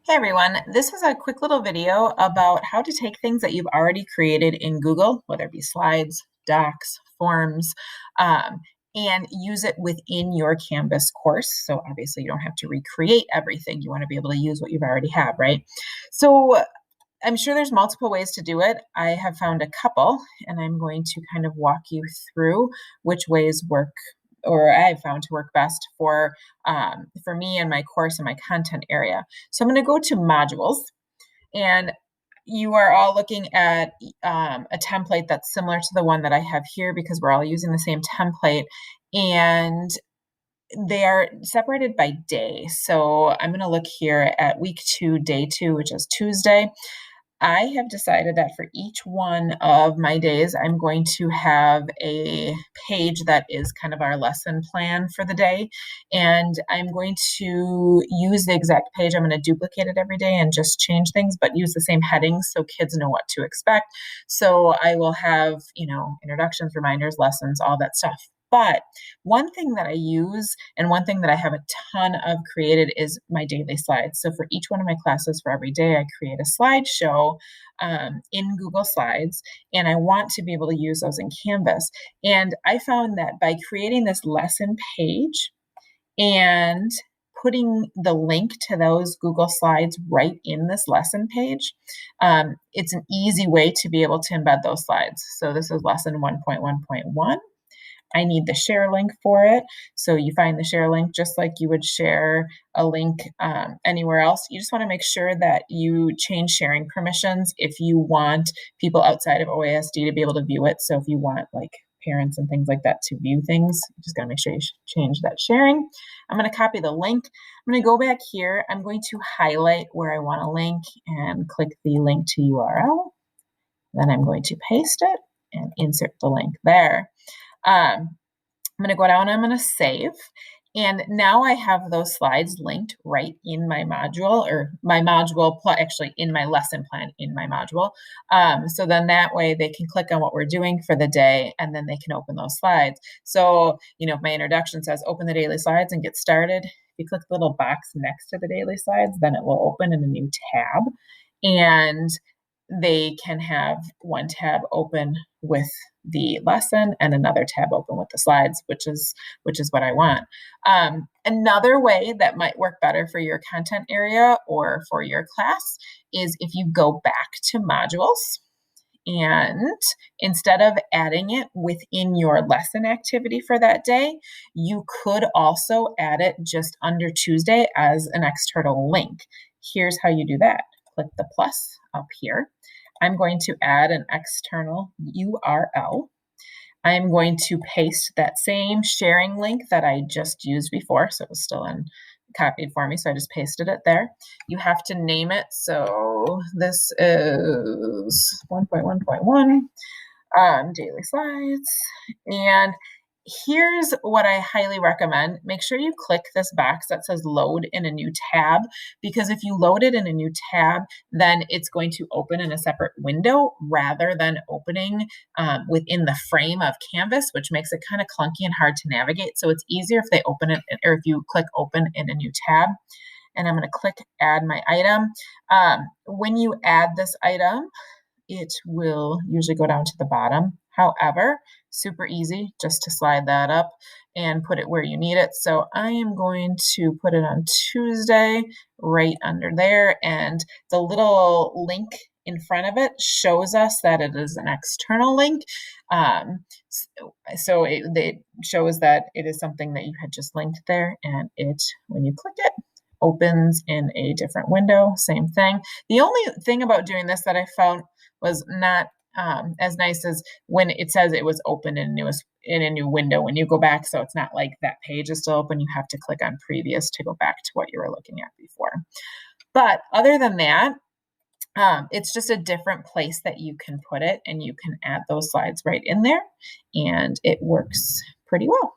Hey everyone, this is a quick little video about how to take things that you've already created in Google, whether it be slides, docs, forms, um, and use it within your Canvas course. So obviously you don't have to recreate everything. You want to be able to use what you've already have, right? So I'm sure there's multiple ways to do it. I have found a couple, and I'm going to kind of walk you through which ways work or I've found to work best for me and my course and my content area. So I'm going to go to modules, and you are all looking at a template that's similar to the one that I have here because we're all using the same template, and they are separated by day. So I'm going to look here at week 2, day 2, which is Tuesday. I have decided that for each one of my days, I'm going to have a page that is kind of our lesson plan for the day. And I'm going to use the exact page. I'm going to duplicate it every day and just change things, but use the same headings so kids know what to expect. So I will have, introductions, reminders, lessons, all that stuff. But one thing that I use and one thing that I have a ton of created is my daily slides. So for each one of my classes for every day, I create a slideshow in Google Slides, and I want to be able to use those in Canvas. And I found that by creating this lesson page and putting the link to those Google Slides right in this lesson page, it's an easy way to be able to embed those slides. So this is lesson 1.1.1. I need the share link for it. So you find the share link just like you would share a link anywhere else. You just want to make sure that you change sharing permissions if you want people outside of OASD to be able to view it. So if you want like parents and things like that to view things, you just got to make sure you change that sharing. I'm going to copy the link. I'm going to go back here. I'm going to highlight where I want a link and click the link to URL. Then I'm going to paste it and insert the link there. I'm going to go down and I'm going to save. And now I have those slides linked right in my module, or my module, actually in my lesson plan in my module. So then that way they can click on what we're doing for the day and then they can open those slides. So, if my introduction says open the daily slides and get started, if you click the little box next to the daily slides, then it will open in a new tab. And they can have one tab open with the lesson and another tab open with the slides, which is what I want. Another way that might work better for your content area or for your class is if you go back to modules, and instead of adding it within your lesson activity for that day, you could also add it just under Tuesday as an external link. Here's how you do that. Click the plus up here. I'm going to add an external URL. I'm going to paste that same sharing link that I just used before. So it was still copied for me. So I just pasted it there. You have to name it. So this is 1.1.1 daily slides. And here's what I highly recommend. Make sure you click this box that says load in a new tab, because if you load it in a new tab, then it's going to open in a separate window rather than opening within the frame of Canvas, which makes it kind of clunky and hard to navigate. So it's easier if they open it, or if you click open in a new tab. And I'm going to click add my item. When you add this item, it will usually go down to the bottom. However, super easy just to slide that up and put it where you need it. So I am going to put it on Tuesday right under there, and the little link in front of it shows us that it is an external link. So it shows that it is something that you had just linked there, and when you click it, opens in a different window. Same thing. The only thing about doing this that I found was not as nice as when it says it was open in a new window. When you go back, so it's not like that page is still open, you have to click on previous to go back to what you were looking at before. But other than that, it's just a different place that you can put it, and you can add those slides right in there, and it works pretty well.